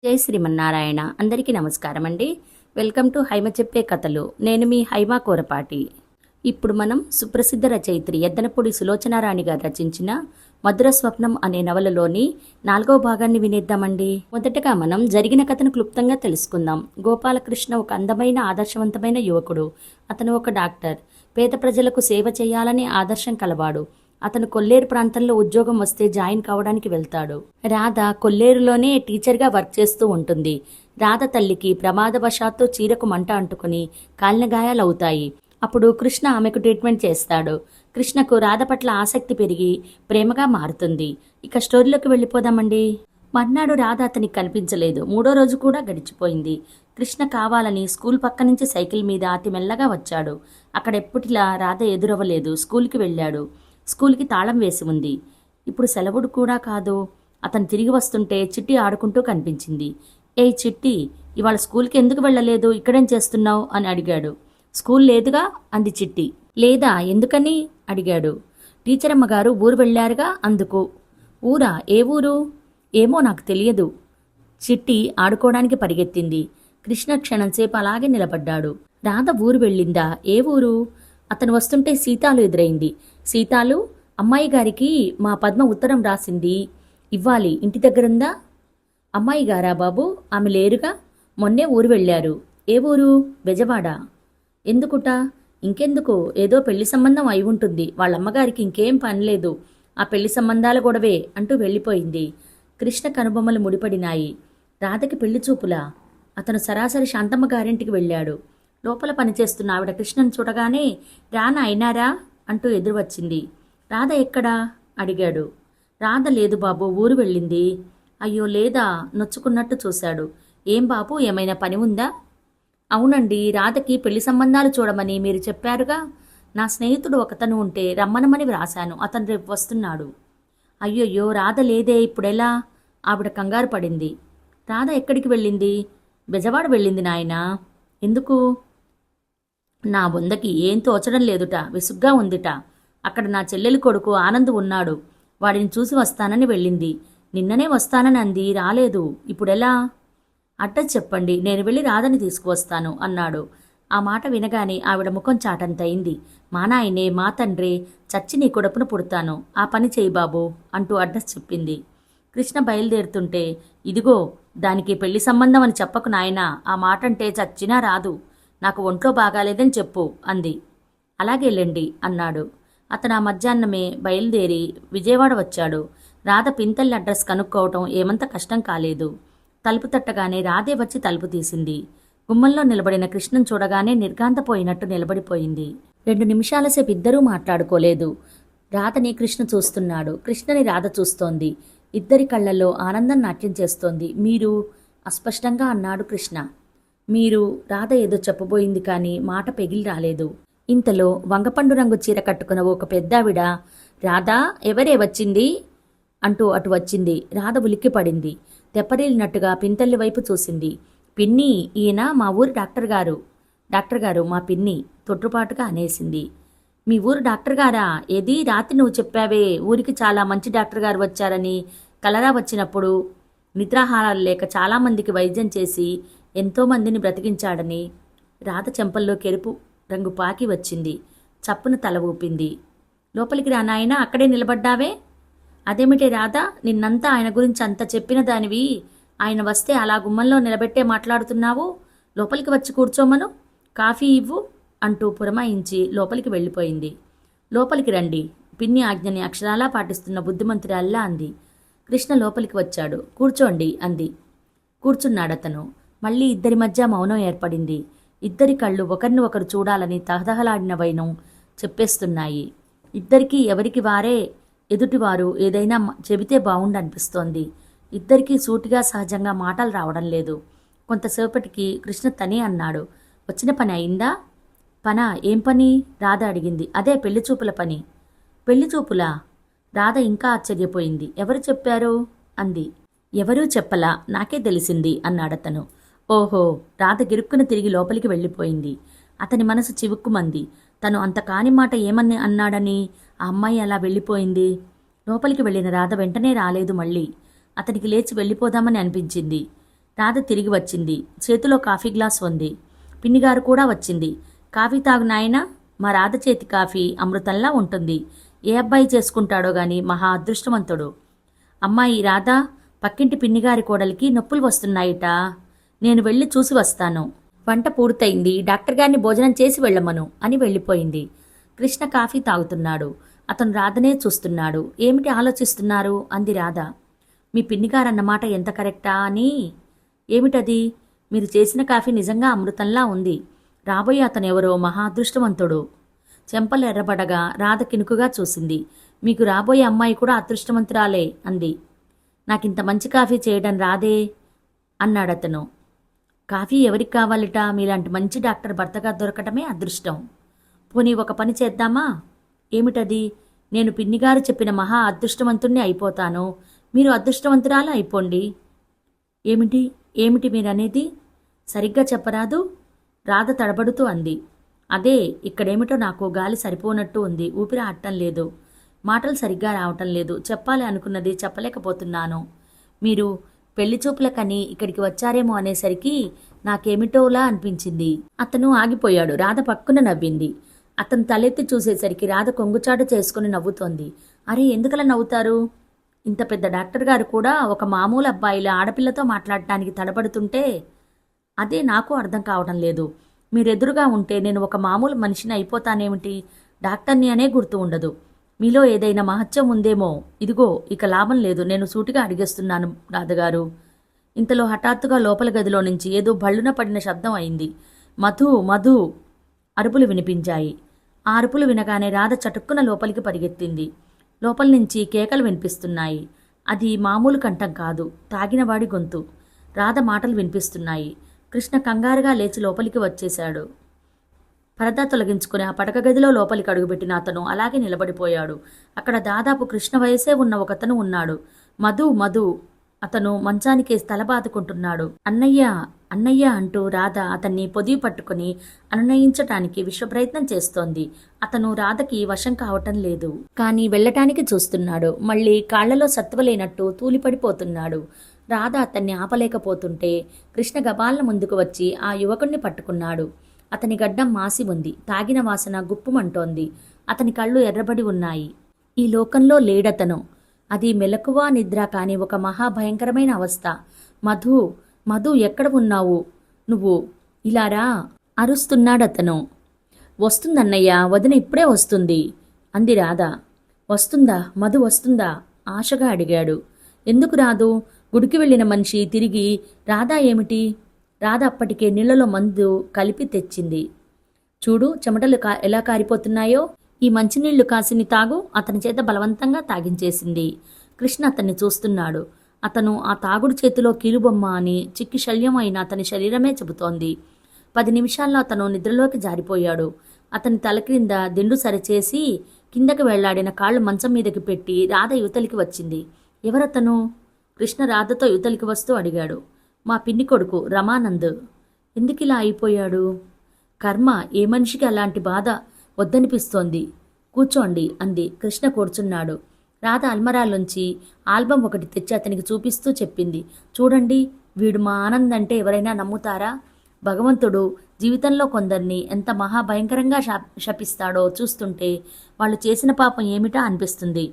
జై శ్రీమన్నారాయణ. అందరికీ నమస్కారం అండి. వెల్కమ్ టు హైమ చెప్పే కథలు. నేను మీ హైమా కోరపాటి. ఇప్పుడు మనం సుప్రసిద్ధ రచయిత్రి ఎద్దనపూడి సులోచనారాణి గారు రచించిన మధుర స్వప్నం అనే నవలలోని 4వ భాగాన్ని వినేద్దామండి. మొదటగా మనం జరిగిన కథను క్లుప్తంగా తెలుసుకుందాం. గోపాలకృష్ణ ఒక అందమైన ఆదర్శవంతమైన యువకుడు. అతను ఒక డాక్టర్. పేద ప్రజలకు సేవ చేయాలనే ఆదర్శం కలవాడు. అతను కొల్లేరు ప్రాంతంలో ఉద్యోగం వస్తే జాయిన్ కావడానికి వెళ్తాడు. రాధ కొల్లేరులోనే టీచర్గా వర్క్ చేస్తూ ఉంటుంది. రాధ తల్లికి ప్రమాదవశాత్తు చీరకు మంట అంటుకుని కాలిన గాయాలవుతాయి. అప్పుడు కృష్ణ ఆమెకు ట్రీట్మెంట్ చేస్తాడు. కృష్ణకు రాధ పట్ల ఆసక్తి పెరిగి ప్రేమగా మారుతుంది. ఇక స్టోరీలోకి వెళ్ళిపోదామండి. మర్నాడు రాధ అతనికి కనిపించలేదు. 3వ రోజు కూడా గడిచిపోయింది. కృష్ణ కావాలని స్కూల్ పక్క నుంచి సైకిల్ మీద అతి మెల్లగా వచ్చాడు. అక్కడెప్పటిలా రాధ ఎదురవ్వలేదు. స్కూల్కి వెళ్ళాడు. స్కూల్కి తాళం వేసి ఉంది. ఇప్పుడు సెలవుడు కూడా కాదు. అతను తిరిగి వస్తుంటే చిట్టి ఆడుకుంటూ కనిపించింది. ఏయ్ చిట్టి, ఇవాళ స్కూల్కి ఎందుకు వెళ్ళలేదు? ఇక్కడేం చేస్తున్నావు అని అడిగాడు. స్కూల్ లేదుగా అంది చిట్టి. లేదా, ఎందుకని అడిగాడు. టీచర్ అమ్మగారు ఊరు వెళ్ళారుగా అందుకు. ఊరా? ఏ ఊరు? ఏమో నాకు తెలియదు. చిట్టి ఆడుకోవడానికి పరిగెత్తింది. కృష్ణ క్షణంసేపు అలాగే నిలబడ్డాడు. రాధ ఊరు వెళ్ళిందా? ఏ ఊరు? అతను వస్తుంటే సీతాలు ఎదురైంది. సీతాలు, అమ్మాయి గారికి మా పద్మ ఉత్తరం రాసింది, ఇవ్వాలి, ఇంటి దగ్గరుందా? అమ్మాయి గారా బాబు? ఆమె లేరుగా, మొన్నే ఊరు వెళ్ళారు. ఏ ఊరు? బెజవాడ. ఎందుకుట? ఇంకెందుకు, ఏదో పెళ్లి సంబంధం అయి ఉంటుంది. వాళ్ళమ్మగారికి ఇంకేం పనిలేదు, ఆ పెళ్లి సంబంధాల గొడవే అంటూ వెళ్ళిపోయింది. కృష్ణ కనుబొమ్మలు ముడిపడినాయి. రాధకి పెళ్లి చూపులా? అతను సరాసరి శాంతమ్మ గారింటికి వెళ్ళాడు. లోపల పనిచేస్తున్న ఆవిడ కృష్ణను చూడగానే రానా అయినారా అంటూ ఎదురు వచ్చింది. రాధ ఎక్కడా అడిగాడు. రాధ లేదు బాబు, ఊరు వెళ్ళింది. అయ్యో లేదా? నొచ్చుకున్నట్టు చూశాడు. ఏం బాబు, ఏమైనా పని ఉందా? అవునండి, రాధకి పెళ్లి సంబంధాలు చూడమని మీరు చెప్పారుగా. నా స్నేహితుడు ఒకతను ఉంటే రమ్మనమని వ్రాశాను. అతను రేపు వస్తున్నాడు. అయ్యయ్యో, రాధ లేదే, ఇప్పుడెలా? ఆవిడ కంగారు పడింది. రాధ ఎక్కడికి వెళ్ళింది? బెజవాడ వెళ్ళింది నాయనా. ఎందుకు? నా బొందకి ఏం తోచడం లేదుట, విసుగ్గా ఉందిట. అక్కడ నా చెల్లెలి కొడుకు ఆనంద్ ఉన్నాడు. వాడిని చూసి వస్తానని వెళ్ళింది. నిన్ననే వస్తానని అంది, రాలేదు. ఇప్పుడెలా? అడ్రస్ చెప్పండి, నేను వెళ్ళి రాధని తీసుకువస్తాను అన్నాడు. ఆ మాట వినగానే ఆవిడ ముఖం చాటంతయింది. మా నాయనే, మా తండ్రే, చచ్చి నీ కొడుకును పుడతాను, ఆ పని చేయి బాబు అంటూ అడ్రస్ చెప్పింది. కృష్ణ బయలుదేరుతుంటే, ఇదిగో, దానికి పెళ్లి సంబంధం అని చెప్పకు నాయనా, ఆ మాటంటే చచ్చినా రాదు. నాకు ఒంట్లో బాగాలేదని చెప్పు అంది. అలాగేలేండి అన్నాడు. అతను ఆ మధ్యాహ్నమే బయలుదేరి విజయవాడ వచ్చాడు. రాధ పింతల్లి అడ్రస్ కనుక్కోవటం ఏమంత కష్టం కాలేదు. తలుపు తట్టగానే రాధే వచ్చి తలుపు తీసింది. గుమ్మంలో నిలబడిన కృష్ణను చూడగానే నిర్ఘాంతపోయినట్టు నిలబడిపోయింది. 2 నిమిషాల సేపు ఇద్దరూ మాట్లాడుకోలేదు. రాధని కృష్ణ చూస్తున్నాడు. కృష్ణని రాధ చూస్తోంది. ఇద్దరి కళ్లలో ఆనందం నాట్యం చేస్తోంది. మీరు? అస్పష్టంగా అన్నాడు కృష్ణ. మీరు? రాధ ఏదో చెప్పబోయింది కానీ మాట పెగిలి రాలేదు. ఇంతలో వంగపండు రంగు చీర కట్టుకున్న ఒక పెద్దావిడ, రాధా, ఎవరే వచ్చింది అంటూ అటు వచ్చింది. రాధ ఉలిక్కిపడింది. తెప్పరిల్లినట్టుగా పింతల్లి వైపు చూసింది. పిన్ని, ఈయన మా ఊరి డాక్టర్ గారు. డాక్టర్ గారు, మా పిన్ని తొట్టుపాటుగా అనేసింది. మీ ఊరు డాక్టర్ గారా? ఏది, రాత్రి నువ్వు చెప్పావే ఊరికి చాలా మంచి డాక్టర్ గారు వచ్చారని, కలరా వచ్చినప్పుడు నిద్రాహారాలు లేక చాలామందికి వైద్యం చేసి ఎంతోమందిని బ్రతికించాడని. రాధ చెంపల్లో కెరుపు రంగు పాకి వచ్చింది. చప్పున తల ఊపింది. లోపలికి రా నాయనా, అక్కడే నిలబడ్డావే? అదేమిటే రాధ, నిన్నంతా ఆయన గురించి అంత చెప్పిన దానివి, ఆయన వస్తే అలా గుమ్మంలో నిలబెట్టే మాట్లాడుతున్నావు? లోపలికి వచ్చి కూర్చోమను, కాఫీ ఇవ్వు అంటూ పురమాయించి లోపలికి వెళ్ళిపోయింది. లోపలికి రండి, పిన్ని ఆజ్ఞని అక్షరాలా పాటిస్తున్న బుద్ధిమంతురాల్లా అంది. కృష్ణ లోపలికి వచ్చాడు. కూర్చోండి అంది. కూర్చున్నాడతను. మళ్ళీ ఇద్దరి మధ్య మౌనం ఏర్పడింది. ఇద్దరి కళ్ళు ఒకరిని ఒకరు చూడాలని తహతహలాడిన వైనం చెప్పేస్తున్నాయి. ఇద్దరికీ ఎవరికి వారే ఎదుటివారు ఏదైనా చెబితే బావుండనిపిస్తోంది. ఇద్దరికీ సూటిగా సహజంగా మాటలు రావడం లేదు. కొంతసేపటికి కృష్ణ తనే అన్నాడు. వచ్చిన పని అయిందా? పనా? ఏం పని? రాధ అడిగింది. అదే, పెళ్లి చూపుల పని. పెళ్లి చూపులా? రాధ ఇంకా ఆశ్చర్యపోయింది. ఎవరు చెప్పారు అంది. ఎవరూ చెప్పలా, నాకే తెలిసింది అన్నాడతను. ఓహో. రాధ గిరుక్కున తిరిగి లోపలికి వెళ్ళిపోయింది. అతని మనసు చివుక్కుమంది. తను అంత కాని మాట ఏమని అన్నాడని ఆ అమ్మాయి అలా వెళ్ళిపోయింది. లోపలికి వెళ్ళిన రాధ వెంటనే రాలేదు. మళ్ళీ అతనికి లేచి వెళ్ళిపోదామని అనిపించింది. రాధ తిరిగి వచ్చింది. చేతిలో కాఫీ గ్లాస్ ఉంది. పిన్నిగారు కూడా వచ్చింది. కాఫీ తాగు నాయనా. మా రాధ చేతి కాఫీ అమృతంలా ఉంటుంది. ఏ అబ్బాయి చేసుకుంటాడో గాని మహా అదృష్టవంతుడు. అమ్మాయి రాధా, పక్కింటి పిన్నిగారి కోడలికి నొప్పులు వస్తున్నాయిట. నేను వెళ్ళి చూసి వస్తాను. వంట పూర్తయింది. డాక్టర్ గారిని భోజనం చేసి వెళ్ళమను అని వెళ్ళిపోయింది. కృష్ణ కాఫీ తాగుతున్నాడు. అతను రాధనే చూస్తున్నాడు. ఏమిటి ఆలోచిస్తున్నారు అంది రాధ. మీ పిన్నిగారన్నమాట ఎంత కరెక్టా అని. ఏమిటది? మీరు చేసిన కాఫీ నిజంగా అమృతంలా ఉంది. రాబోయే అతనెవరో మహా అదృష్టవంతుడు. చెంపలు ఎర్రబడగా రాధ కినుకుగా చూసింది. మీకు రాబోయే అమ్మాయి కూడా అదృష్టవంతురాలే అంది. నాకింత మంచి కాఫీ చేయడం రాదే అన్నాడతను. కాఫీ ఎవరికి కావాలిట? మీలాంటి మంచి డాక్టర్ భర్తగా దొరకటమే అదృష్టం. పోనీ ఒక పని చేద్దామా? ఏమిటది? నేను పిన్నిగారు చెప్పిన మహా అదృష్టవంతుణ్ణి అయిపోతాను. మీరు అదృష్టవంతురాలు అయిపోండి. ఏమిటి ఏమిటి మీరనేది? సరిగ్గా చెప్పరాదు? రాధ తడబడుతూ అంది. అదే, ఇక్కడేమిటో నాకు గాలి సరిపోనట్టు ఉంది. ఊపిరి ఆడటం లేదు. మాటలు సరిగ్గా రావటం లేదు. చెప్పాలి అనుకున్నది చెప్పలేకపోతున్నాను. మీరు పెళ్లి చూపులకని ఇక్కడికి వచ్చారేమో అనేసరికి నాకేమిటోలా అనిపించింది. అతను ఆగిపోయాడు. రాధ పక్కున నవ్వింది. అతను తలెత్తి చూసేసరికి రాధ కొంగుచాటు చేసుకుని నవ్వుతోంది. అరే, ఎందుకలా నవ్వుతారు? ఇంత పెద్ద డాక్టర్ గారు కూడా ఒక మామూలు అబ్బాయిలా ఆడపిల్లతో మాట్లాడటానికి తడబడుతుంటే అదే నాకు అర్థం కావటం లేదు. మీరెదురుగా ఉంటే నేను ఒక మామూలు మనిషిని అయిపోతానేమిటి? డాక్టర్ని అనే గుర్తు ఉండదు. మీలో ఏదైనా మహత్యం ఉందేమో. ఇదిగో, ఇక లాభం లేదు. నేను సూటిగా అడిగేస్తున్నాను రాధగారు. ఇంతలో హఠాత్తుగా లోపల గదిలో నుంచి ఏదో భళ్ళున పడిన శబ్దం అయింది. మధు మధు అరుపులు వినిపించాయి. ఆ అరుపులు వినగానే రాధ చటుక్కున లోపలికి పరిగెత్తింది. లోపల నుంచి కేకలు వినిపిస్తున్నాయి. అది మామూలు కంఠం కాదు, తాగినవాడి గొంతు. రాధ మాటలు వినిపిస్తున్నాయి. కృష్ణ కంగారుగా లేచి లోపలికి వచ్చేశాడు. పరదా తొలగించుకుని ఆ పడక గదిలో లోపలికి అడుగుపెట్టిన అతను అలాగే నిలబడిపోయాడు. అక్కడ దాదాపు కృష్ణ వయసే ఉన్న ఒకతను ఉన్నాడు. మధు మధు అతను మంచానికేసి తల బాదుకుంటున్నాడు. అన్నయ్య అన్నయ్య అంటూ రాధ అతన్ని పొదివి పట్టుకుని అనునయించటానికి విశ్వప్రయత్నం చేస్తోంది. అతను రాధకి వశం కావటం లేదు. కానీ వెళ్ళటానికి చూస్తున్నాడు. మళ్ళీ కాళ్లలో సత్వలేనట్టు తూలిపడిపోతున్నాడు. రాధ అతన్ని ఆపలేకపోతుంటే కృష్ణ గబాలన ముందుకు వచ్చి ఆ యువకుణ్ణి పట్టుకున్నాడు. అతని గడ్డం మాసి ఉంది. తాగిన వాసన గుప్పుమంటోంది. అతని కళ్ళు ఎర్రబడి ఉన్నాయి. ఈ లోకంలో లేడతను. అది మెలకువ నిద్ర కాని ఒక మహాభయంకరమైన అవస్థ. మధు మధు, ఎక్కడ ఉన్నావు నువ్వు? ఇలారా అరుస్తున్నాడతను. వస్తుందన్నయ్య, వదిన ఇప్పుడే వస్తుంది అంది రాధ. వస్తుందా? మధు వస్తుందా? ఆశగా అడిగాడు. ఎందుకు రాదు? గుడికి వెళ్ళిన మనిషి తిరిగి రాధా ఏమిటి? రాధ అప్పటికే నీళ్లలో మందు కలిపి తెచ్చింది. చూడు, చెమటలు ఎలా కారిపోతున్నాయో. ఈ మంచినీళ్లు కాసిని తాగు. అతని చేత బలవంతంగా తాగించేసింది. కృష్ణ అతన్ని చూస్తున్నాడు. అతను ఆ తాగుడు చేతిలో కీలుబొమ్మ అని చిక్కి శల్యం అయిన అతని శరీరమే చెబుతోంది. 10 నిమిషాల్లో అతను నిద్రలోకి జారిపోయాడు. అతని తల క్రింద దిండు సరిచేసి కిందకి వెళ్లాడిన కాళ్లు మంచం మీదకి పెట్టి రాధ యువతలికి వచ్చింది. ఎవరతను? కృష్ణ రాధతో యువతలికి వస్తూ అడిగాడు. మా పిన్ని కొడుకు రమానంద్. ఎందుకిలా అయిపోయాడు? కర్మ, ఏ మనిషికి అలాంటి బాధ వద్దనిపిస్తోంది. కూర్చోండి అంది. కృష్ణ కూర్చున్నాడు. రాధ అల్మరాలోంచి ఆల్బం ఒకటి తెచ్చి అతనికి చూపిస్తూ చెప్పింది. చూడండి, వీడు మా ఆనంద్ అంటే ఎవరైనా నమ్ముతారా? భగవంతుడు జీవితంలో కొందరిని ఎంత మహాభయంకరంగా శపిస్తాడో చూస్తుంటే వాళ్ళు చేసిన పాపం ఏమిటా అనిపిస్తుంది.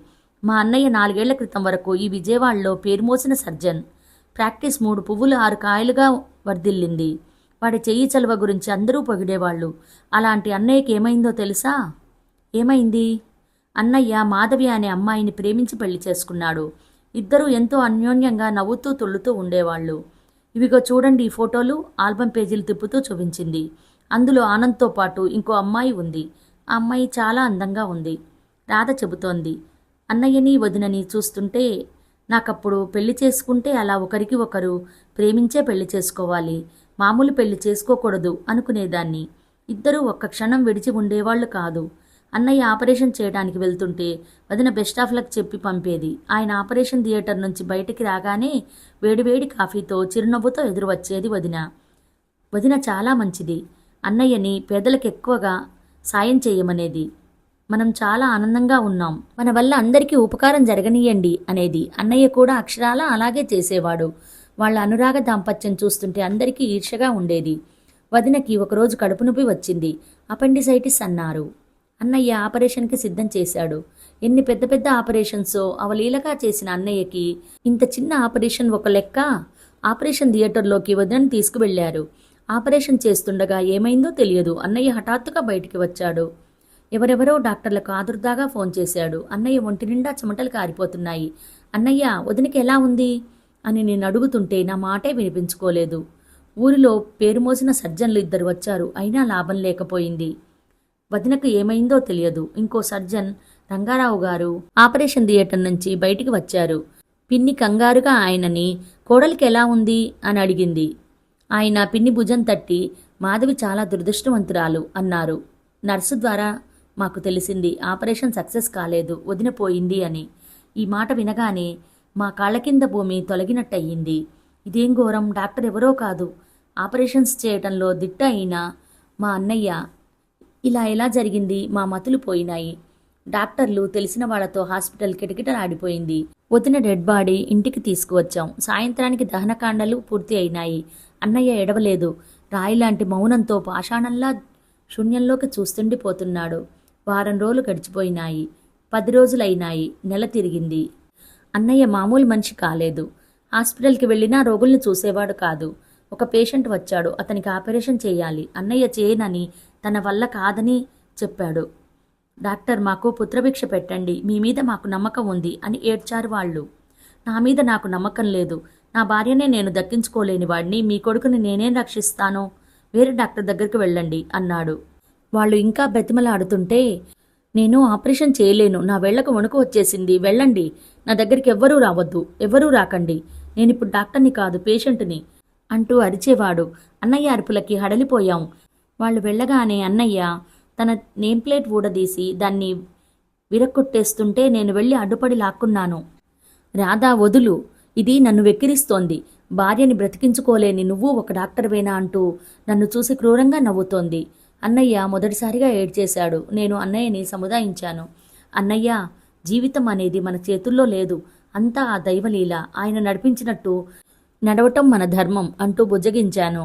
మా అన్నయ్య 4 ఏళ్ల క్రితం వరకు ఈ విజయవాడలో పేరుమోసిన సర్జన్. ప్రాక్టీస్ 3 పువ్వులు 6 కాయలుగా వర్ధిల్లింది. వాడి చెయ్యి చలువ గురించి అందరూ పొగిడేవాళ్ళు. అలాంటి అన్నయ్యకి ఏమైందో తెలుసా? ఏమైంది? అన్నయ్య మాధవి అనే అమ్మాయిని ప్రేమించి పెళ్లి చేసుకున్నాడు. ఇద్దరూ ఎంతో అన్యోన్యంగా నవ్వుతూ తుళ్ళుతూ ఉండేవాళ్ళు. ఇవిగో చూడండి ఈ ఫోటోలు. ఆల్బం పేజీలు తిప్పుతూ చూపించింది. అందులో ఆనంద్తో పాటు ఇంకో అమ్మాయి ఉంది. ఆ అమ్మాయి చాలా అందంగా ఉంది. రాధ చెబుతోంది. అన్నయ్యని వదినని చూస్తుంటే నాకప్పుడు పెళ్లి చేసుకుంటే అలా ఒకరికి ఒకరు ప్రేమించే పెళ్లి చేసుకోవాలి, మామూలు పెళ్లి చేసుకోకూడదు అనుకునేదాన్ని. ఇద్దరూ ఒక్క క్షణం విడిచి ఉండేవాళ్లు కాదు. అన్నయ్య ఆపరేషన్ చేయడానికి వెళ్తుంటే వదిన బెస్ట్ ఆఫ్ లక్ చెప్పి పంపేది. ఆయన ఆపరేషన్ థియేటర్ నుంచి బయటికి రాగానే వేడివేడి కాఫీతో చిరునవ్వుతో ఎదురు వచ్చేది వదిన. వదిన చాలా మంచిది. అన్నయ్యని పేదలకు ఎక్కువగా సాయం చేయమనేది. మనం చాలా ఆనందంగా ఉన్నాం, మన వల్ల అందరికీ ఉపకారం జరగనీయండి అనేది. అన్నయ్య కూడా అక్షరాలా అలాగే చేసేవాడు. వాళ్ళ అనురాగ దాంపత్యం చూస్తుంటే అందరికీ ఈర్ష్యగా ఉండేది. వదినకి ఒకరోజు కడుపు నొప్పి వచ్చింది. అపెండిసైటిస్ అన్నారు. అన్నయ్య ఆపరేషన్కి సిద్ధం చేశాడు. ఎన్ని పెద్ద పెద్ద ఆపరేషన్సో అవలీలగా చేసిన అన్నయ్యకి ఇంత చిన్న ఆపరేషన్ ఒక లెక్క. ఆపరేషన్ థియేటర్లోకి వదినని తీసుకువెళ్లారు. ఆపరేషన్ చేస్తుండగా ఏమైందో తెలియదు. అన్నయ్య హఠాత్తుగా బయటికి వచ్చాడు. ఎవరెవరో డాక్టర్లకు ఆదుర్దాగా ఫోన్ చేశాడు. అన్నయ్య ఒంటి నిండా చెమటలు కారిపోతున్నాయి. అన్నయ్య, వదినకి ఎలా ఉంది అని నేను అడుగుతుంటే నా మాటే వినిపించుకోలేదు. ఊరిలో పేరు మోసిన సర్జన్లు 2 వచ్చారు. అయినా లాభం లేకపోయింది. వదినకు ఏమైందో తెలియదు. ఇంకో సర్జన్ రంగారావు గారు ఆపరేషన్ థియేటర్ నుంచి బయటికి వచ్చారు. పిన్ని కంగారుగా ఆయనని కోడలికి ఎలా ఉంది అని అడిగింది. ఆయన పిన్ని భుజం తట్టి, మాధవి చాలా దురదృష్టవంతురాలు అన్నారు. నర్సు ద్వారా మాకు తెలిసింది ఆపరేషన్ సక్సెస్ కాలేదు, వదిన పోయింది అని. ఈ మాట వినగానే మా కాళ్ళ కింద భూమి తొలగినట్టయింది. ఇదేం ఘోరం! డాక్టర్ ఎవరో కాదు, ఆపరేషన్స్ చేయటంలో దిట్ట అయిన మా అన్నయ్య. ఇలా ఎలా జరిగింది? మా మతులు పోయినాయి. డాక్టర్లు తెలిసిన వాళ్లతో హాస్పిటల్ కిటకిటలాడిపోయింది. వదిన డెడ్ బాడీ ఇంటికి తీసుకువచ్చాం. సాయంత్రానికి దహనకాండలు పూర్తి అయినాయి. అన్నయ్య ఎడవలేదు. రాయిలాంటి మౌనంతో పాషాణంలా శూన్యంలోకి చూస్తుండిపోతున్నాడు. వారం రోజులు గడిచిపోయినాయి. 10 రోజులైనాయి. నెల తిరిగింది. అన్నయ్య మామూలు మనిషి కాలేదు. హాస్పిటల్కి వెళ్ళినా రోగుల్ని చూసేవాడు కాదు. ఒక పేషెంట్ వచ్చాడు. అతనికి ఆపరేషన్ చేయాలి. అన్నయ్య చేయనని, తన వల్ల కాదని చెప్పాడు. డాక్టర్, మాకు పుత్రభిక్ష పెట్టండి, మీ మీద మాకు నమ్మకం ఉంది అని ఏడ్చారు వాళ్ళు. నా మీద నాకు నమ్మకం లేదు. నా భార్యనే నేను దక్కించుకోలేని వాడిని. మీ కొడుకుని నేనేం రక్షిస్తాను? వేరే డాక్టర్ దగ్గరికి వెళ్ళండి అన్నాడు. వాళ్ళు ఇంకా బ్రతిమలాడుతుంటే, నేను ఆపరేషన్ చేయలేను, నా వేళ్లకు వణుకు వచ్చేసింది, వెళ్ళండి, నా దగ్గరికి ఎవ్వరూ రావద్దు, ఎవ్వరూ రాకండి, నేనిప్పుడు డాక్టర్ని కాదు, పేషెంట్ని అంటూ అరిచేవాడు. అన్నయ్య అరుపులకి హడలిపోయాం. వాళ్ళు వెళ్ళగానే అన్నయ్య తన నేమ్ ప్లేట్ ఊడదీసి దాన్ని విరక్కొట్టేస్తుంటే నేను వెళ్ళి అడ్డుపడి లాక్కున్నాను. రాధా, వదులు, ఇది నన్ను వెక్కిరిస్తోంది. భార్యని బ్రతికించుకోలేని నువ్వు ఒక డాక్టర్వేనా అంటూ నన్ను చూసి క్రూరంగా నవ్వుతోంది. అన్నయ్య మొదటిసారిగా ఏడ్చేశాడు. నేను అన్నయ్యని సముదాయించాను. అన్నయ్య, జీవితం అనేది మన చేతుల్లో లేదు, అంతా ఆ దైవలీల, ఆయన నడిపించినట్టు నడవటం మన ధర్మం అంటూ బుజ్జగించాను.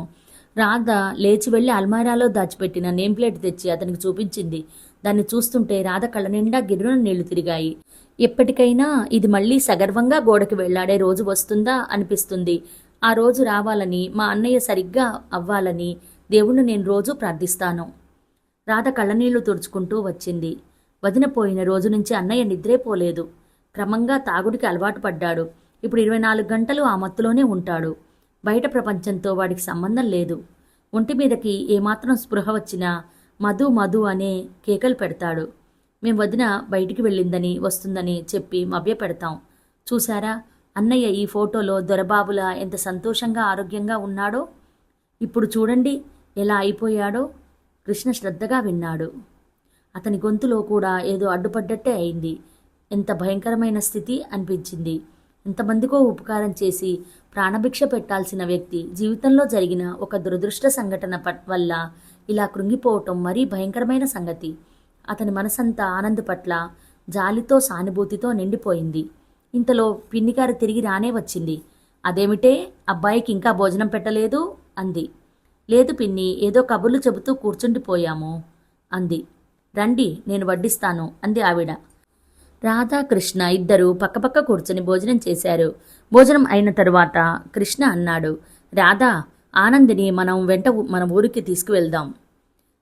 రాధ లేచి వెళ్లి అల్మారాలో దాచిపెట్టిన నేమ్ ప్లేట్ తెచ్చి అతనికి చూపించింది. దాన్ని చూస్తుంటే రాధ కళ్ళ నిండా గిర్రున నీళ్లు తిరిగాయి. ఎప్పటికైనా ఇది మళ్లీ సగర్వంగా గోడకి వెళ్లాడే రోజు వస్తుందా అనిపిస్తుంది. ఆ రోజు రావాలని, మా అన్నయ్య సరిగ్గా అవ్వాలని దేవుణ్ణి నేను రోజూ ప్రార్థిస్తాను. రాధ కళ్ళనీళ్లు తుడుచుకుంటూ వచ్చింది. వదిన పోయిన రోజు నుంచి అన్నయ్య నిద్రే పోలేదు. క్రమంగా తాగుడికి అలవాటు పడ్డాడు. ఇప్పుడు 24 గంటలు ఆ మత్తులోనే ఉంటాడు. బయట ప్రపంచంతో వాడికి సంబంధం లేదు. ఒంటి మీదకి ఏమాత్రం స్పృహ వచ్చినా మధు మధు అనే కేకలు పెడతాడు. మేం వదిన బయటికి వెళ్ళిందని, వస్తుందని చెప్పి మభ్యపెడతాం. చూశారా, అన్నయ్య ఈ ఫోటోలో దొరబాబులా ఎంత సంతోషంగా ఆరోగ్యంగా ఉన్నాడో. ఇప్పుడు చూడండి ఎలా అయిపోయాడో. కృష్ణ శ్రద్ధగా విన్నాడు. అతని గొంతులో కూడా ఏదో అడ్డుపడ్డట్టే అయింది. ఎంత భయంకరమైన స్థితి అనిపించింది. ఎంతమందికో ఉపకారం చేసి ప్రాణభిక్ష పెట్టాల్సిన వ్యక్తి జీవితంలో జరిగిన ఒక దురదృష్ట సంఘటన వల్ల ఇలా కృంగిపోవటం మరీ భయంకరమైన సంగతి. అతని మనసంతా ఆనంద్ పట్ల జాలితో, సానుభూతితో నిండిపోయింది. ఇంతలో పిన్నిగారు తిరిగి రానే వచ్చింది. అదేమిటే, అబ్బాయికి ఇంకా భోజనం పెట్టలేదు అంది. లేదు పిన్ని, ఏదో కబుర్లు చెబుతూ కూర్చుండిపోయాము అంది. రండి, నేను వడ్డిస్తాను అంది ఆవిడ. రాధాకృష్ణ ఇద్దరూ పక్కపక్క కూర్చుని భోజనం చేశారు. భోజనం అయిన తరువాత కృష్ణ అన్నాడు, రాధా, ఆనందిని మన ఊరికి తీసుకువెళ్దాం.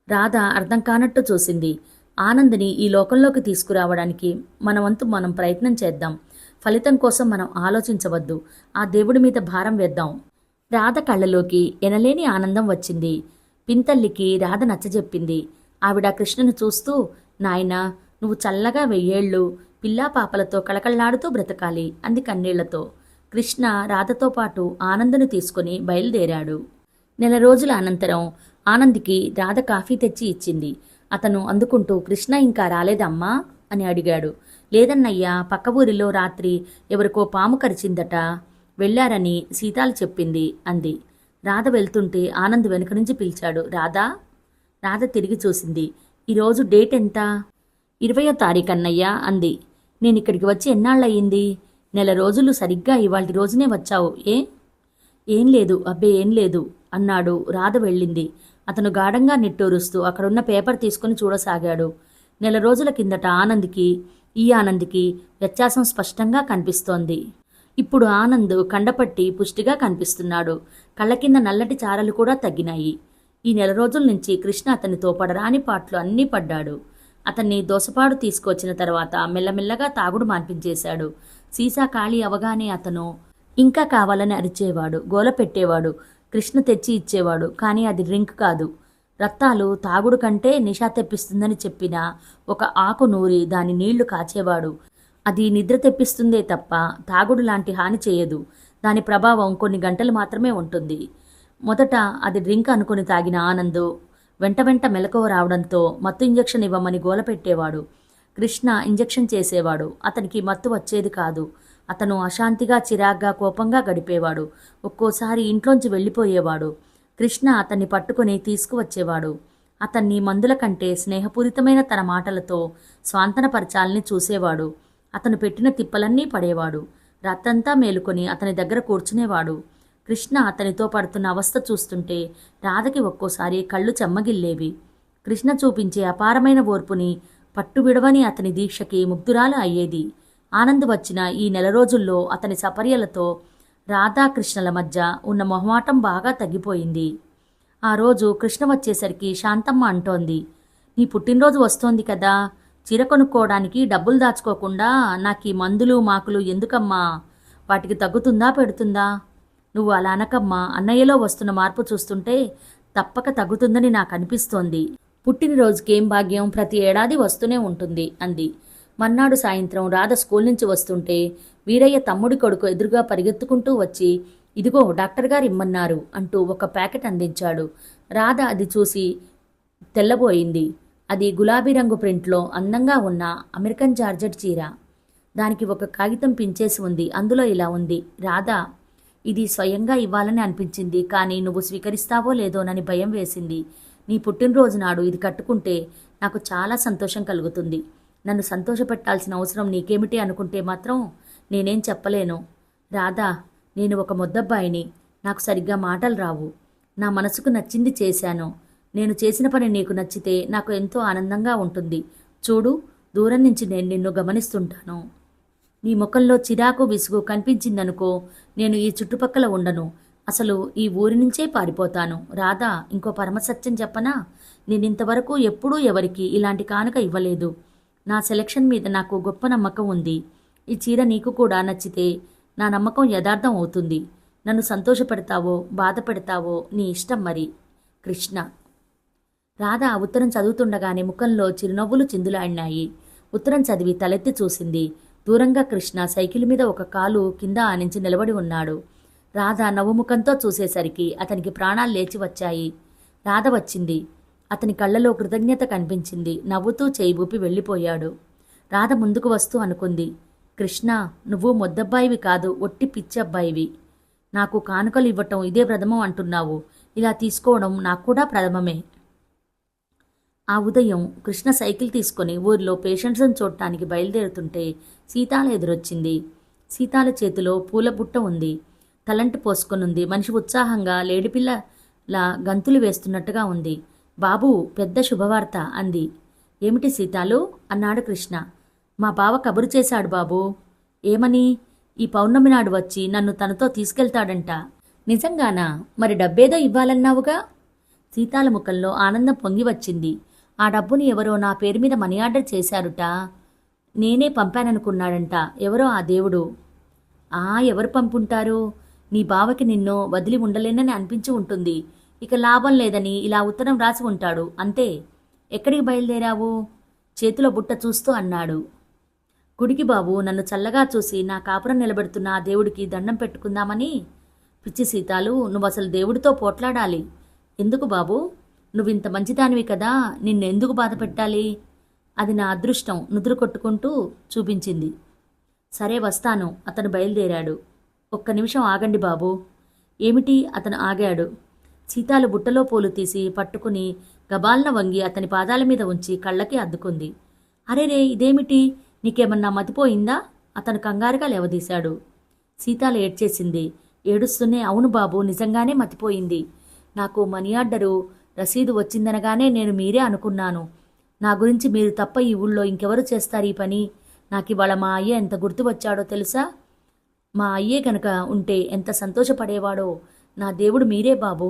రాధ అర్థం కానట్టు చూసింది. ఆనందిని ఈ లోకంలోకి తీసుకురావడానికి మన వంతు మనం ప్రయత్నం చేద్దాం. ఫలితం కోసం మనం ఆలోచించవద్దు. ఆ దేవుడి మీద భారం వేద్దాం. రాధ కళ్ళలోకి ఎనలేని ఆనందం వచ్చింది. పింతల్లికి రాధ నచ్చజెప్పింది. ఆవిడ కృష్ణను చూస్తూ, నాయనా, నువ్వు చల్లగా 1000 ఏళ్ళు పిల్లా పాపలతో కళకళ్లాడుతూ బ్రతకాలి అంది కన్నీళ్లతో. కృష్ణ రాధతో పాటు ఆనందుని తీసుకుని బయలుదేరాడు. 1 నెల రోజుల అనంతరం ఆనంద్కి రాధ కాఫీ తెచ్చి ఇచ్చింది. అతను అందుకుంటూ, కృష్ణ ఇంకా రాలేదమ్మా అని అడిగాడు. లేదన్నయ్యా, పక్క ఊరిలో రాత్రి ఎవరికో పాము కరిచిందట, వెళ్లారని సీతాలు చెప్పింది అంది. రాధ వెళ్తుంటే ఆనంద్ వెనుక నుంచి పిలిచాడు, రాధా. రాధ తిరిగి చూసింది. ఈరోజు డేట్ ఎంత? 20వ తారీఖు అన్నయ్యా అంది. నేనిక్కడికి వచ్చి ఎన్నాళ్ళయ్యింది? 1 నెల రోజులు. సరిగ్గా ఇవాల్టి రోజునే వచ్చావు ఏ? ఏం లేదు, అబ్బే ఏం లేదు అన్నాడు. రాధ వెళ్ళింది. అతను గాఢంగా నిట్టూరుస్తూ అక్కడున్న పేపర్ తీసుకుని చూడసాగాడు. నెల రోజుల కిందట ఆనంద్కి ఈ ఆనంద్కి వ్యత్యాసం స్పష్టంగా కనిపిస్తోంది. ఇప్పుడు ఆనంద్ కండపట్టి పుష్టిగా కనిపిస్తున్నాడు. కళ్ళ కింద నల్లటి చారలు కూడా తగ్గినాయి. ఈ నెల రోజుల నుంచి కృష్ణ అతనితో పడరాని పాట్లు అన్నీ పడ్డాడు. అతన్ని దోసపాడు తీసుకొచ్చిన తర్వాత మెల్లమెల్లగా తాగుడు మాన్పించేశాడు. సీసా ఖాళీ అవగానే అతను ఇంకా కావాలని అరిచేవాడు, గోల పెట్టేవాడు. కృష్ణ తెచ్చి ఇచ్చేవాడు, కానీ అది డ్రింక్ కాదు. రత్తాలు తాగుడు కంటే నిషా తెప్పిస్తుందని చెప్పిన ఒక ఆకు నూరి దాని నీళ్లు కాచేవాడు. అది నిద్ర తెప్పిస్తుందే తప్ప తాగుడు లాంటి హాని చేయదు. దాని ప్రభావం కొన్ని గంటలు మాత్రమే ఉంటుంది. మొదట అది డ్రింక్ అనుకుని తాగిన ఆనంద్ వెంట వెంట మెలకువ రావడంతో మత్తు ఇంజెక్షన్ ఇవ్వమని గోల పెట్టేవాడు. కృష్ణ ఇంజెక్షన్ చేసేవాడు. అతనికి మత్తు వచ్చేది కాదు. అతను అశాంతిగా, చిరాగ్గా, కోపంగా గడిపేవాడు. ఒక్కోసారి ఇంట్లోంచి వెళ్ళిపోయేవాడు. కృష్ణ అతన్ని పట్టుకుని తీసుకువచ్చేవాడు. అతన్ని మందుల కంటే స్నేహపూరితమైన తన మాటలతో స్వాంతనపరచాలని చూసేవాడు. అతను పెట్టిన తిప్పలన్నీ పడేవాడు. రాత్రంతా మేలుకొని అతని దగ్గర కూర్చునేవాడు. కృష్ణ అతనితో పడుతున్న అవస్థ చూస్తుంటే రాధకి ఒక్కోసారి కళ్ళు చెమ్మగిల్లేవి. కృష్ణ చూపించే అపారమైన ఓర్పుని, పట్టు విడవని అతని దీక్షకి ముగ్ధురాలు అయ్యేది. ఆనంద్ వచ్చిన ఈ నెల రోజుల్లో అతని సపర్యలతో రాధాకృష్ణల మధ్య ఉన్న మొహమాటం బాగా తగ్గిపోయింది. ఆ రోజు కృష్ణ వచ్చేసరికి శాంతమ్మ అంటోంది, నీ పుట్టినరోజు వస్తోంది కదా, చీర కొనుక్కోవడానికి డబ్బులు దాచుకోకుండా నాకు ఈ మందులు మాకులు ఎందుకమ్మా? వాటికి తగ్గుతుందా పెడుతుందా? నువ్వు అలా అనకమ్మా, అన్నయ్యలో వస్తున్న మార్పు చూస్తుంటే తప్పక తగ్గుతుందని నాకు అనిపిస్తోంది. పుట్టినరోజుకేం భాగ్యం, ప్రతి ఏడాది వస్తూనే ఉంటుంది అంది. మర్నాడు సాయంత్రం రాధ స్కూల్ నుంచి వస్తుంటే వీరయ్య తమ్ముడి కొడుకు ఎదురుగా పరిగెత్తుకుంటూ వచ్చి, ఇదిగో డాక్టర్ గారు ఇమ్మన్నారు అంటూ ఒక ప్యాకెట్ అందించాడు. రాధ అది చూసి తెల్లబోయింది. అది గులాబీ రంగు ప్రింట్లో అందంగా ఉన్న అమెరికన్ జార్జెట్ చీర. దానికి ఒక కాగితం పించేసి ఉంది. అందులో ఇలా ఉంది, రాధ, ఇది స్వయంగా ఇవ్వాలని అనిపించింది, కానీ నువ్వు స్వీకరిస్తావో లేదోనని భయం వేసింది. నీ పుట్టినరోజు నాడు ఇది కట్టుకుంటే నాకు చాలా సంతోషం కలుగుతుంది. నన్ను సంతోషపెట్టాల్సిన అవసరం నీకేమిటి అనుకుంటే మాత్రం నేనేం చెప్పలేను. రాధా, నేను ఒక మొద్దబ్బాయిని. నాకు సరిగ్గా మాటలు రావు. నా మనసుకు నచ్చింది చేశాను. నేను చేసిన పని నీకు నచ్చితే నాకు ఎంతో ఆనందంగా ఉంటుంది. చూడు, దూరం నుంచి నేను నిన్ను గమనిస్తుంటాను. నీ ముఖంలో చిరాకు, విసుగు కనిపించిందనుకో, నేను ఈ చుట్టుపక్కల ఉండను. అసలు ఈ ఊరి నుంచే పారిపోతాను. రాధా, ఇంకో పరమసత్యం చెప్పనా? నేనింతవరకు ఎప్పుడూ ఎవరికి ఇలాంటి కానుక ఇవ్వలేదు. నా సెలక్షన్ మీద నాకు గొప్ప నమ్మకం ఉంది. ఈ చీర నీకు కూడా నచ్చితే నా నమ్మకం యథార్థం అవుతుంది. నన్ను సంతోషపెడతావో బాధ పెడతావో నీ ఇష్టం మరి. కృష్ణ. రాధ ఉత్తరం చదువుతుండగానే ముఖంలో చిరునవ్వులు చిందులాడినాయి. ఉత్తరం చదివి తలెత్తి చూసింది. దూరంగా కృష్ణ సైకిల్ మీద ఒక కాలు కింద ఆనించి నిలబడి ఉన్నాడు. రాధ నవ్వుముఖంతో చూసేసరికి అతనికి ప్రాణాలు లేచి వచ్చాయి. రాధ వచ్చింది. అతని కళ్ళలో కృతజ్ఞత కనిపించింది. నవ్వుతూ చేయి ఊపి వెళ్ళిపోయాడు. రాధ ముందుకు వస్తూ అనుకుంది, కృష్ణ, నువ్వు మొద్దబ్బాయివి కాదు, ఒట్టి పిచ్చబ్బాయివి. నాకు కానుకలు ఇవ్వటం ఇదే ప్రథమం అంటున్నావు. ఇలా తీసుకోవడం నాకు కూడా ప్రథమమే. ఆ ఉదయం కృష్ణ సైకిల్ తీసుకుని ఊర్లో పేషెంట్స్ని చూడటానికి బయలుదేరుతుంటే సీతాల ఎదురొచ్చింది. సీతాల చేతిలో పూల బుట్ట ఉంది. తలంటి పోసుకొనుంది. మనిషి ఉత్సాహంగా లేడిపిల్లలా గంతులు వేస్తున్నట్టుగా ఉంది. బాబూ, పెద్ద శుభవార్త అంది. ఏమిటి సీతాలు అన్నాడు కృష్ణ. మా బావ కబురు చేశాడు బాబూ. ఏమని? ఈ పౌర్ణమి నాడు వచ్చి నన్ను తనతో తీసుకెళ్తాడంట. నిజంగానా? మరి డబ్బేదో ఇవ్వాలన్నావుగా? సీతాల ముఖంలో ఆనందం పొంగి వచ్చింది. ఆ డబ్బుని ఎవరో నా పేరు మీద మనీ ఆర్డర్ చేశారుట. నేనే పంపాననుకున్నాడంట ఎవరో ఆ దేవుడు. ఎవరు పంపుంటారు? నీ బావకి నిన్ను వదిలి ఉండలేనని అనిపించి ఉంటుంది. ఇక లాభం లేదని ఇలా ఉత్తరం రాసి ఉంటాడు అంతే. ఎక్కడికి బయలుదేరావు? చేతిలో బుట్ట చూస్తూ అన్నాడు. గుడికి బాబు, నన్ను చల్లగా చూసి నా కాపురం నిలబెడుతున్న ఆ దేవుడికి దండం పెట్టుకుందామని. పిచ్చి సీతాలు, నువ్వు అసలు దేవుడితో పోట్లాడాలి. ఎందుకు బాబు? నువ్వింత మంచిదానివి కదా, నిన్నెందుకు బాధ పెట్టాలి? అది నా అదృష్టం నుదురు కొట్టుకుంటూ చూపించింది. సరే వస్తాను. అతను బయలుదేరాడు. ఒక్క నిమిషం ఆగండి బాబు. ఏమిటి? అతను ఆగాడు. సీతాలు బుట్టలో పూలు తీసి పట్టుకుని గబాల్న వంగి అతని పాదాల మీద ఉంచి కళ్ళకి అద్దుకుంది. అరేరే, ఇదేమిటి? నీకేమన్నా మతిపోయిందా? అతను కంగారుగా లేవదీశాడు. సీతాలు ఏడ్చేసింది. ఏడుస్తూనే, అవును బాబు, నిజంగానే మతిపోయింది. నాకు మనీ ఆర్డరు రసీదు వచ్చిందనగానే నేను మీరే అనుకున్నాను. నా గురించి మీరు తప్ప ఈ ఊళ్ళో ఇంకెవరు చేస్తారు ఈ పని? నాకివాళ మా అయ్య ఎంత గుర్తు వచ్చాడో తెలుసా? మా అయ్యే కనుక ఉంటే ఎంత సంతోషపడేవాడో. నా దేవుడు మీరే బాబూ.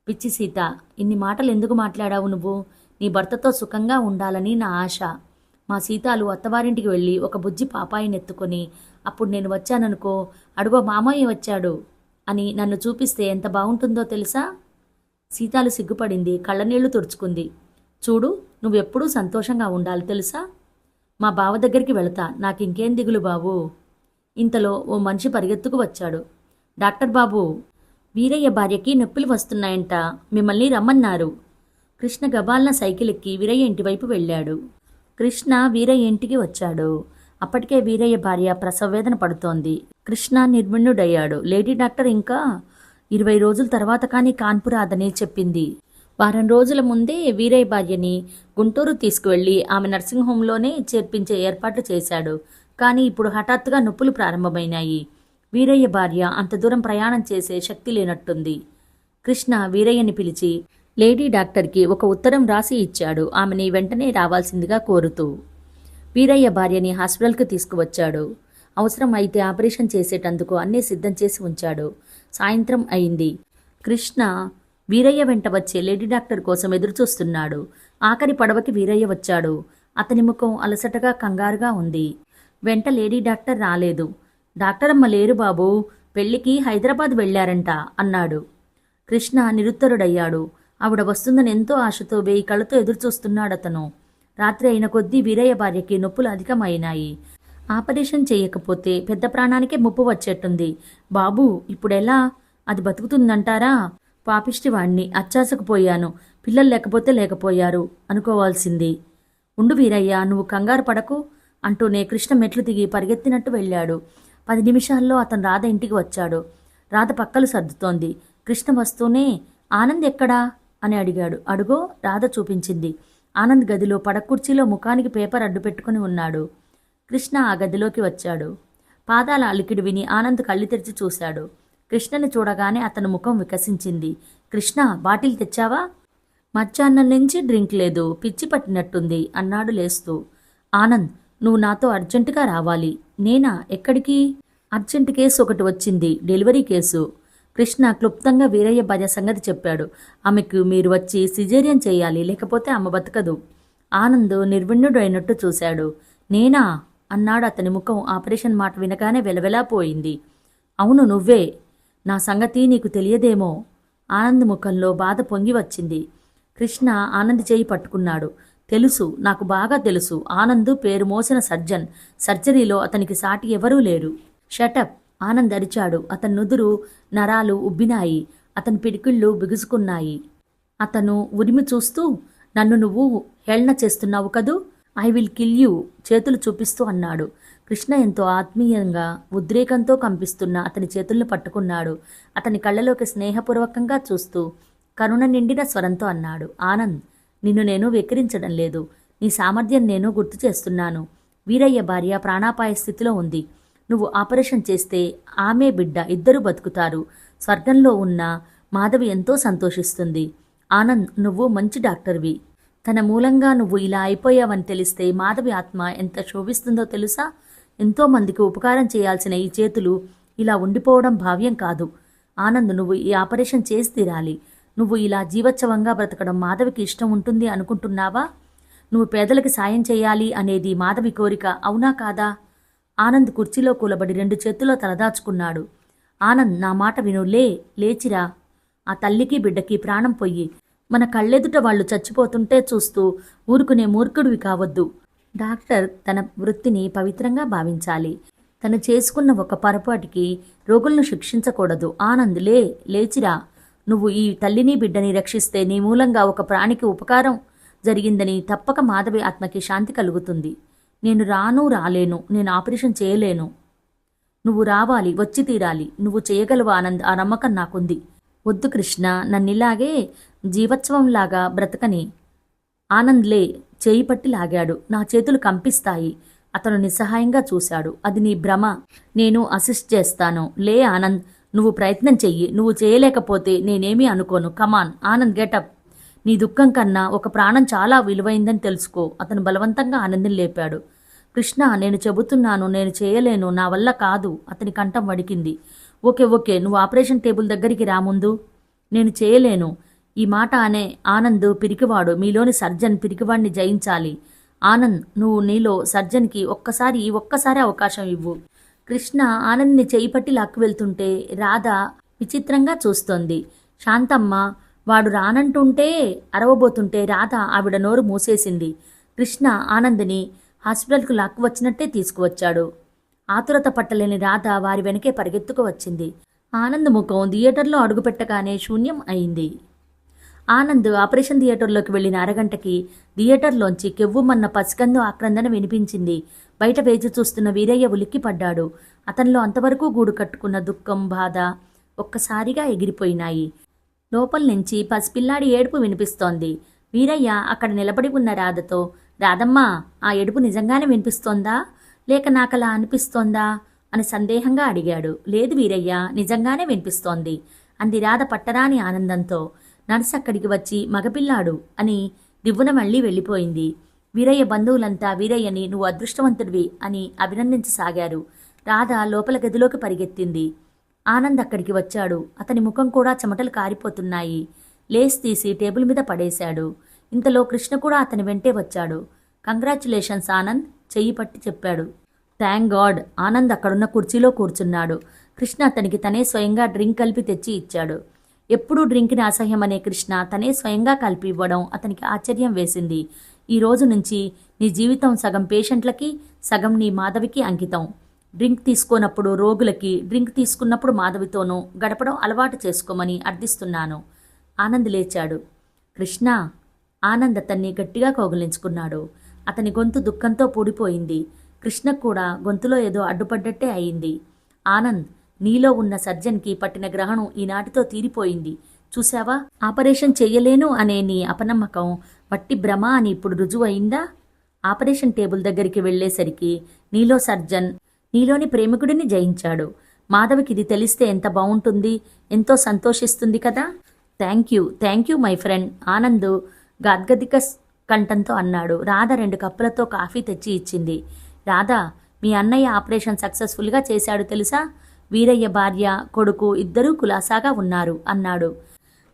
పిచ్చి సీత, ఇన్ని మాటలు ఎందుకు మాట్లాడావు నువ్వు? నీ భర్తతో సుఖంగా ఉండాలని నా ఆశ. మా సీతాలు అత్తవారింటికి వెళ్ళి ఒక బుజ్జి పాపాయిని ఎత్తుకొని, అప్పుడు నేను వచ్చాననుకో, అడుగో మామయ్య వచ్చాడు అని నన్ను చూపిస్తే ఎంత బాగుంటుందో తెలుసా? సీతాలు సిగ్గుపడింది, కళ్ళనీళ్లు తుడుచుకుంది. చూడు, నువ్వెప్పుడూ సంతోషంగా ఉండాలి తెలుసా? మా బావ దగ్గరికి వెళతా, నాకింకేం దిగులు బాబు. ఇంతలో ఓ మనిషి పరిగెత్తుకు వచ్చాడు. డాక్టర్ బాబు, వీరయ్య భార్యకి నొప్పులు వస్తున్నాయంట, మిమ్మల్ని రమ్మన్నారు. కృష్ణ గబాల్న సైకిల్ ఎక్కి వీరయ్య ఇంటి వైపు వెళ్ళాడు. కృష్ణ వీరయ్య ఇంటికి వచ్చాడు. అప్పటికే వీరయ్య భార్య ప్రసవవేదన పడుతోంది. కృష్ణ నిర్విణ్ణుడయ్యాడు. లేడీ డాక్టర్ ఇంకా 20 రోజుల తర్వాత కానీ కాన్పు రాదని చెప్పింది. వారం రోజుల ముందే వీరయ్య భార్యని గుంటూరు తీసుకువెళ్లి ఆమె నర్సింగ్ హోంలోనే చేర్పించే ఏర్పాట్లు చేశాడు. కానీ ఇప్పుడు హఠాత్తుగా నొప్పులు ప్రారంభమైనాయి. వీరయ్య భార్య అంత దూరం ప్రయాణం చేసే శక్తి లేనట్టుంది. కృష్ణ వీరయ్యని పిలిచి లేడీ డాక్టర్కి ఒక ఉత్తరం రాసి ఇచ్చాడు, ఆమెని వెంటనే రావాల్సిందిగా కోరుతూ. వీరయ్య భార్యని హాస్పిటల్కి తీసుకువచ్చాడు. అవసరం అయితే ఆపరేషన్ చేసేటందుకు అన్నీ సిద్ధం చేసి ఉంచాడు. సాయంత్రం అయింది. కృష్ణ వీరయ్య వెంట వచ్చే లేడీ డాక్టర్ కోసం ఎదురుచూస్తున్నాడు. ఆఖరి పడవకి వీరయ్య వచ్చాడు. అతని ముఖం అలసటగా కంగారుగా ఉంది. వెంట లేడీ డాక్టర్ రాలేదు. డాక్టర్ అమ్మ లేరు బాబూ, పెళ్లికి హైదరాబాద్ వెళ్లారంట అన్నాడు. కృష్ణ నిరుత్తరుడయ్యాడు. ఆవిడ వస్తుందని ఎంతో ఆశతో 1000 కళ్ళతో ఎదురుచూస్తున్నాడతను. రాత్రి అయిన కొద్దీ వీరయ్య భార్యకి నొప్పులు అధికమైనాయి. ఆపరేషన్ చేయకపోతే పెద్ద ప్రాణానికే ముప్పు వచ్చేట్టుంది. బాబూ, ఇప్పుడెలా? అది బతుకుతుందంటారా? పాపిష్టివాణ్ణి, అచ్చాసకు పోయాను. పిల్లలు లేకపోతే లేకపోయారు అనుకోవాల్సింది. ఉండు వీరయ్య, నువ్వు కంగారు పడకు అంటూనే కృష్ణ మెట్లు దిగి పరిగెత్తినట్టు వెళ్ళాడు. 10 నిమిషాల్లో అతను రాధ ఇంటికి వచ్చాడు. రాధ పక్కలు సర్దుతోంది. కృష్ణ వస్తూనే, ఆనంద్ ఎక్కడా అని అడిగాడు. అడుగో, రాధ చూపించింది. ఆనంద్ గదిలో పడకుర్చీలో ముఖానికి పేపర్ అడ్డు పెట్టుకుని ఉన్నాడు. కృష్ణ ఆ గదిలోకి వచ్చాడు. పాదాల అలికిడి విని ఆనంద్ కళ్ళు తెరిచి చూశాడు. కృష్ణని చూడగానే అతని ముఖం వికసించింది. కృష్ణ, బాటిల్ తెచ్చావా? మధ్యాహ్నం నుంచి డ్రింక్ లేదు, పిచ్చి పట్టినట్టుంది అన్నాడు లేస్తూ. ఆనంద్, నువ్వు నాతో అర్జెంటుగా రావాలి. నేనా? ఎక్కడికి? అర్జెంటు కేసు ఒకటి వచ్చింది, డెలివరీ కేసు. కృష్ణ క్లుప్తంగా వీరయ్య భార్య సంగతి చెప్పాడు. ఆమెకు మీరు వచ్చి సిజేరియన్ చేయాలి, లేకపోతే ఆమె బతకదు. ఆనంద్ నిర్విణ్ణుడు అయినట్టు చూశాడు. నేనా అన్నాడు. అతని ముఖం ఆపరేషన్ మాట వినగానే వెలవెలా పోయింది. అవును, నువ్వే. నా సంగతి నీకు తెలియదేమో. ఆనంద్ ముఖంలో బాధ పొంగి వచ్చింది. కృష్ణ ఆనంద్ చేయి పట్టుకున్నాడు. తెలుసు, నాకు బాగా తెలుసు. ఆనంద్ పేరు మోసిన సర్జన్. సర్జరీలో అతనికి సాటి ఎవరూ లేరు. షటప్! ఆనంద్ అరిచాడు. అతని నుదురు నరాలు ఉబ్బినాయి. అతని పిడికిళ్ళు బిగుసుకున్నాయి. అతను ఉరిమి చూస్తూ, నన్ను నువ్వు హేళన చేస్తున్నావు కదూ, ఐ విల్ కిల్ యూ చేతులు చూపిస్తూ అన్నాడు. కృష్ణ ఎంతో ఆత్మీయంగా, ఉద్రేకంతో కంపిస్తున్న అతని చేతుల్ని పట్టుకున్నాడు. అతని కళ్ళలోకి స్నేహపూర్వకంగా చూస్తూ కరుణ నిండిన స్వరంతో అన్నాడు. ఆనంద్, నిన్ను నేను వెక్కిరించడం లేదు. నీ సామర్థ్యం నేను గుర్తు చేస్తున్నాను. వీరయ్య భార్య ప్రాణాపాయ స్థితిలో ఉంది. నువ్వు ఆపరేషన్ చేస్తే ఆమె బిడ్డ ఇద్దరూ బతుకుతారు. స్వర్గంలో ఉన్న మాధవి ఎంతో సంతోషిస్తుంది. ఆనంద్, నువ్వు మంచి డాక్టర్వి. తన మూలంగా నువ్వు ఇలా అయిపోయావని తెలిస్తే మాధవి ఆత్మ ఎంత శోభిస్తుందో తెలుసా? ఎంతో మందికి ఉపకారం చేయాల్సిన ఈ చేతులు ఇలా ఉండిపోవడం భావ్యం కాదు. ఆనంద్, నువ్వు ఈ ఆపరేషన్ చేసి తీరాలి. నువ్వు ఇలా జీవోత్సవంగా బ్రతకడం మాధవికి ఇష్టం ఉంటుంది అనుకుంటున్నావా? నువ్వు పేదలకి సాయం చేయాలి అనేది మాధవి కోరిక, అవునా కాదా? ఆనంద్ కుర్చీలో కూలబడి 2 చేతుల్లో తలదాచుకున్నాడు. ఆనంద్, నా మాట విను. లేచిరా. ఆ తల్లికి బిడ్డకి ప్రాణం పొయ్యి. మన కళ్ళెదుట వాళ్ళు చచ్చిపోతుంటే చూస్తూ ఊరుకునే మూర్ఖుడివి కావద్దు. డాక్టర్ తన వృత్తిని పవిత్రంగా భావించాలి. తను చేసుకున్న ఒక పొరపాటికి రోగులను శిక్షించకూడదు. ఆనంద్, లేచిరా. నువ్వు ఈ తల్లిని బిడ్డని రక్షిస్తే నీ మూలంగా ఒక ప్రాణికి ఉపకారం జరిగిందని తప్పక మాధవి ఆత్మకి శాంతి కలుగుతుంది. నేను రాలేను. నేను ఆపరేషన్ చేయలేను. నువ్వు రావాలి, వచ్చి తీరాలి. నువ్వు చేయగలవు ఆనంద్, ఆ నమ్మకం నాకుంది. వద్దు కృష్ణ, నన్నిలాగే జీవోత్సవంలాగా బ్రతకని. ఆనంద్ చేయి పట్టి లాగాడు. నా చేతులు కంపిస్తాయి. అతను నిస్సహాయంగా చూశాడు. అది నీ భ్రమ. నేను అసిస్ట్ చేస్తాను. ఆనంద్, నువ్వు ప్రయత్నం చెయ్యి. నువ్వు చేయలేకపోతే నేనేమీ అనుకోను. కమాన్ ఆనంద్, గెటప్. నీ దుఃఖం కన్నా ఒక ప్రాణం చాలా విలువైందని తెలుసుకో. అతను బలవంతంగా ఆనందం లేపాడు. కృష్ణ, నేను చెబుతున్నాను, నేను చేయలేను, నా వల్ల కాదు. అతని కంఠం వడికింది. ఓకే, నువ్వు ఆపరేషన్ టేబుల్ దగ్గరికి రా ముందు. నేను చేయలేను. ఈ మాట అనే ఆనంద్ పిరికివాడు. మీలోని సర్జన్ పిరికివాడిని జయించాలి. ఆనంద్, నువ్వు నీలో సర్జన్కి ఒక్కసారి అవకాశం ఇవ్వు. కృష్ణ ఆనంద్ని చేయి పట్టి లాక్కు వెళ్తుంటే రాధ విచిత్రంగా చూస్తోంది. శాంతమ్మ వాడు రానంటుంటే అరవబోతుంటే రాధ ఆవిడ నోరు మూసేసింది. కృష్ణ ఆనంద్ని హాస్పిటల్కు లాక్కు వచ్చినట్టే తీసుకువచ్చాడు. ఆతురత పట్టలేని రాధ వారి వెనకే పరిగెత్తుకు వచ్చింది. ఆనంద్ ముఖం థియేటర్లో అడుగుపెట్టగానే శూన్యం అయింది. ఆనంద్ ఆపరేషన్ థియేటర్లోకి వెళ్లిన అరగంటకి థియేటర్లోంచి కెవ్వుమన్న పసికందు ఆక్రందన వినిపించింది. బయట వేచి చూస్తున్న వీరయ్య ఉలిక్కిపడ్డాడు. అతనిలో అంతవరకు గూడు కట్టుకున్న దుఃఖం, బాధ ఒక్కసారిగా ఎగిరిపోయినాయి. లోపల నుంచి పసిపిల్లాడి ఏడుపు వినిపిస్తోంది. వీరయ్య అక్కడ నిలబడి ఉన్న రాధతో, రాధమ్మా, ఆ ఏడుపు నిజంగానే వినిపిస్తోందా, లేక నాకలా అనిపిస్తోందా అని సందేహంగా అడిగాడు. లేదు వీరయ్య, నిజంగానే వినిపిస్తోంది అంది రాధ పట్టరాని ఆనందంతో. నర్సు అక్కడికి వచ్చి మగపిల్లాడు అని దివ్వున మళ్లీ వెళ్ళిపోయింది. వీరయ్య బంధువులంతా వీరయ్యని నువ్వు అదృష్టవంతుడివి అని అభినందించసాగారు. రాధ లోపల గదిలోకి పరిగెత్తింది. ఆనంద్ అక్కడికి వచ్చాడు. అతని ముఖం కూడా చెమటలు కారిపోతున్నాయి. లేస్ తీసి టేబుల్ మీద పడేశాడు. ఇంతలో కృష్ణ కూడా అతని వెంటే వచ్చాడు. కంగ్రాచ్యులేషన్స్ ఆనంద్, చెయ్యి పట్టి చెప్పాడు. Thank God. ఆనంద్ అక్కడున్న కుర్చీలో కూర్చున్నాడు. కృష్ణ అతనికి తనే స్వయంగా డ్రింక్ కలిపి తెచ్చి ఇచ్చాడు. ఎప్పుడూ డ్రింక్ని అసహ్యమనే కృష్ణ తనే స్వయంగా కలిపి ఇవ్వడం అతనికి ఆశ్చర్యం వేసింది. ఈ రోజు నుంచి నీ జీవితం సగం పేషెంట్లకి, సగం నీ మాధవికి అంకితం. డ్రింక్ తీసుకోనప్పుడు రోగులకి, డ్రింక్ తీసుకున్నప్పుడు మాధవితోనూ గడపడం అలవాటు చేసుకోమని అర్థిస్తున్నాను. ఆనంద్ లేచాడు. కృష్ణ. ఆనంద్ అతన్ని గట్టిగా కౌగిలించుకున్నాడు. అతని గొంతు దుఃఖంతో పూడిపోయింది. కృష్ణకు కూడా గొంతులో ఏదో అడ్డుపడ్డట్టే అయింది. ఆనంద్, నీలో ఉన్న సర్జన్కి పట్టిన గ్రహణం ఈనాటితో తీరిపోయింది. చూశావా, ఆపరేషన్ చెయ్యలేను అనే నీ అపనమ్మకం వట్టి భ్రమ అని ఇప్పుడు రుజువు అయిందా? ఆపరేషన్ టేబుల్ దగ్గరికి వెళ్లేసరికి నీలో సర్జన్ నీలోని ప్రేమికుడిని జయించాడు. మాధవికి ఇది తెలిస్తే ఎంత బాగుంటుంది, ఎంతో సంతోషిస్తుంది కదా. Thank you my friend, Anand గద్గదిక కంఠంతో అన్నాడు. రాధ 2 కప్పులతో కాఫీ తెచ్చి ఇచ్చింది. రాధా, మీ అన్నయ్య ఆపరేషన్ సక్సెస్ఫుల్గా చేశాడు తెలుసా? వీరయ్య భార్య, కొడుకు ఇద్దరూ కులాసాగా ఉన్నారు అన్నాడు.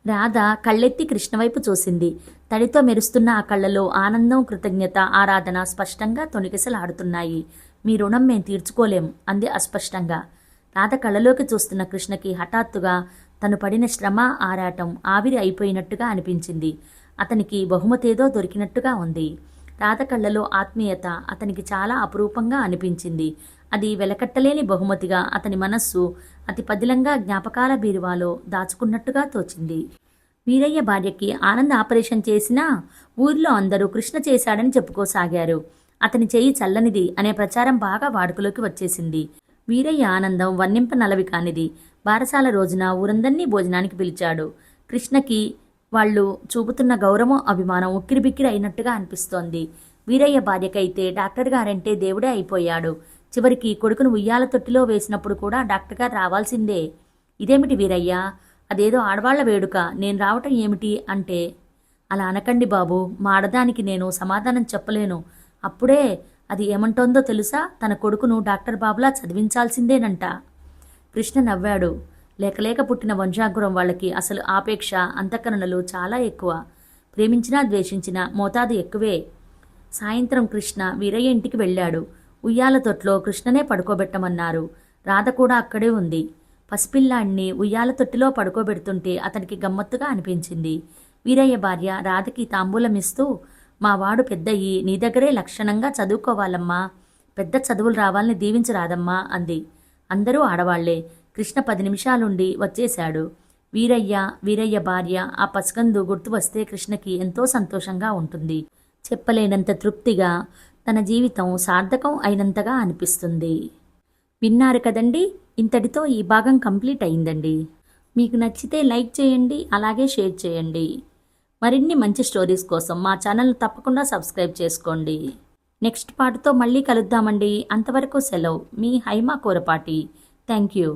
రాధ కళ్ళెత్తి కృష్ణవైపు చూసింది. తడితో మెరుస్తున్న ఆ కళ్ళలో ఆనందం, కృతజ్ఞత, ఆరాధన స్పష్టంగా తొణికిసలాడుతున్నాయి. మీ రుణం మేం తీర్చుకోలేం అంది అస్పష్టంగా. రాధ కళ్ళలోకి చూస్తున్న కృష్ణకి హఠాత్తుగా తను పడిన శ్రమ, ఆరాటం ఆవిరి అయిపోయినట్టుగా అనిపించింది. అతనికి బహుమతేదో దొరికినట్టుగా ఉంది. రాధ కళ్ళలో ఆత్మీయత అతనికి చాలా అపురూపంగా అనిపించింది. అది వెలకట్టలేని బహుమతిగా అతని మనస్సు అతి పదిలంగా జ్ఞాపకాల బీరువాలో దాచుకున్నట్టుగా తోచింది. వీరయ్య భార్యకి ఆనంద్ ఆపరేషన్ చేసినా ఊర్లో అందరూ కృష్ణ చేశాడని చెప్పుకోసాగారు. అతని చేయి చల్లనిది అనే ప్రచారం బాగా వాడుకలోకి వచ్చేసింది. వీరయ్య ఆనందం వర్ణింపనలవి కానిది. బారసాల రోజున ఊరందరినీ భోజనానికి పిలిచాడు. కృష్ణకి వాళ్ళు చూపుతున్న గౌరవం, అభిమానం ఉక్కిరిబిక్కిరి అయినట్టుగా అనిపిస్తోంది. వీరయ్య భార్యకైతే డాక్టర్ గారంటే దేవుడే అయిపోయాడు. చివరికి కొడుకును ఉయ్యాల తొట్టిలో వేసినప్పుడు కూడా డాక్టర్ గారు రావాల్సిందే. ఇదేమిటి వీరయ్య, అదేదో ఆడవాళ్ల వేడుక, నేను రావటం ఏమిటి అంటే, అలా అనకండి బాబు, మా ఆడదానికి నేను సమాధానం చెప్పలేను. అప్పుడే అది ఏమంటోందో తెలుసా, తన కొడుకును డాక్టర్ బాబులా చదివించాల్సిందేనంట. కృష్ణ నవ్వాడు. లేకలేక పుట్టిన వంశాంకురం వాళ్ళకి అసలు ఆపేక్ష, అంతఃకరణలు చాలా ఎక్కువ. ప్రేమించినా ద్వేషించినా మోతాదు ఎక్కువే. సాయంత్రం కృష్ణ వీరయ్య ఇంటికి వెళ్ళాడు. ఉయ్యాల తొట్లో కృష్ణనే పడుకోబెట్టమన్నారు. రాధ కూడా అక్కడే ఉంది. పసిపిల్లాడిని ఉయ్యాల తొట్టిలో పడుకోబెడుతుంటే అతనికి గమ్మత్తుగా అనిపించింది. వీరయ్య భార్య రాధకి తాంబూలమిస్తూ, మా వాడు పెద్దయ్యి నీ దగ్గరే లక్షణంగా చదువుకోవాలమ్మా, పెద్ద చదువులు రావాలని దీవించు రాదమ్మా అంది. అందరూ ఆడవాళ్లే. కృష్ణ 10 నిమిషాలుండి వచ్చేశాడు. వీరయ్య భార్య, ఆ పసికందు గుర్తు వస్తే కృష్ణకి ఎంతో సంతోషంగా ఉంటుంది. చెప్పలేనంత తృప్తిగా, తన జీవితం సార్థకం అయినంతగా అనిపిస్తుంది. విన్నారు కదండి, ఇంతటితో ఈ భాగం కంప్లీట్ అయిందండి. మీకు నచ్చితే లైక్ చేయండి, అలాగే షేర్ చేయండి. మరిన్ని మంచి స్టోరీస్ కోసం మా ఛానల్ తప్పకుండా సబ్స్క్రైబ్ చేసుకోండి. నెక్స్ట్ పార్ట్తో మళ్ళీ కలుద్దామండి. అంతవరకు సెలవు. మీ హైమా కోరపాటి. Thank you.